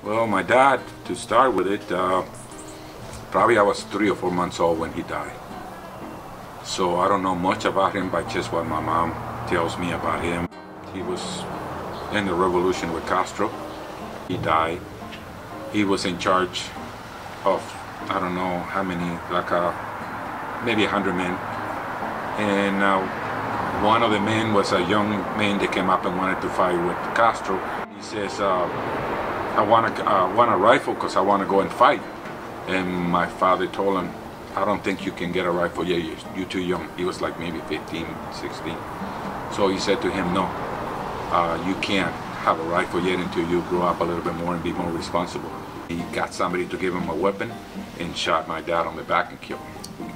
Well, my dad, to start with it, probably I was 3 or 4 months old when he died. So I don't know much about him by just what my mom tells me about him. He was in the revolution with Castro. He died. He was in charge of, I don't know how many, like maybe 100 men. And one of the men was a young man that came up and wanted to fight with Castro. He says, I want a rifle because I want to go and fight. And my father told him, I don't think you can get a rifle yet, you're too young. He was like maybe 15, 16. So he said to him, no, you can't have a rifle yet until you grow up a little bit more and be more responsible. He got somebody to give him a weapon and shot my dad on the back and killed him.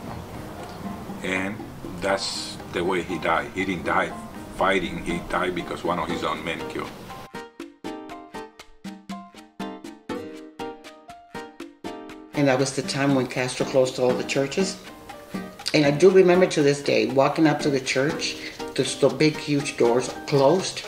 And that's the way he died. He didn't die fighting, he died because one of his own men killed him. And that was the time when Castro closed all the churches. And I do remember to this day, walking up to the church, the big huge doors closed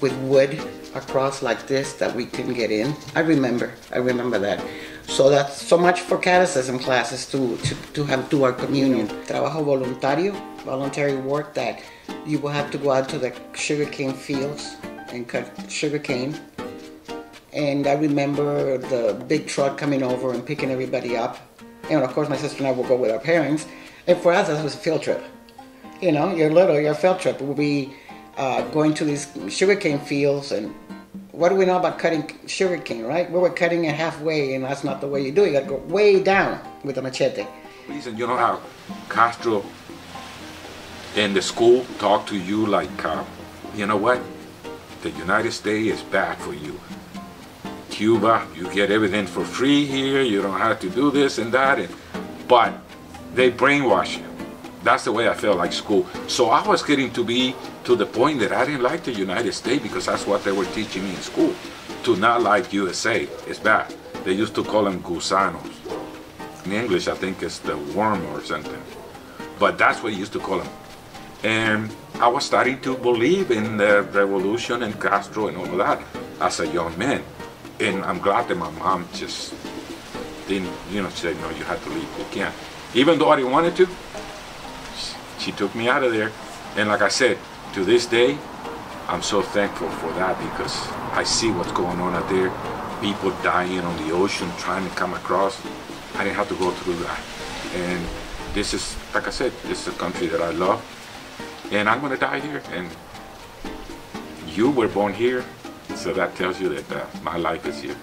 with wood across like this that we couldn't get in. I remember that. So that's so much for catechism classes to have do our communion. Trabajo voluntario, voluntary work that you will have to go out to the sugarcane fields and cut sugarcane. And I remember the big truck coming over and picking everybody up. And of course my sister and I will go with our parents. And for us, that was a field trip. You know, you're little, you're a field trip. We'll be going to these sugarcane fields, and what do we know about cutting sugarcane, right? We were cutting it halfway, and that's not the way you do it. You gotta go way down with a machete. Listen, you know how Castro in the school talked to you like, you know what? The United States is bad for you. Cuba, you get everything for free here, you don't have to do this and that, but they brainwash you. That's the way I felt like school. So I was getting to be to the point that I didn't like the United States because that's what they were teaching me in school. To not like USA, it's bad. They used to call them gusanos. In English, I think it's the worm or something. But that's what they used to call them. And I was starting to believe in the revolution and Castro and all of that as a young man. And I'm glad that my mom just didn't, you know, say, no, you have to leave, you can't. Even though I didn't want it to, she took me out of there. And like I said, to this day, I'm so thankful for that because I see what's going on out there. People dying on the ocean, trying to come across. I didn't have to go through that. And this is, like I said, this is a country that I love. And I'm gonna die here. And you were born here. So that tells you that my life is here.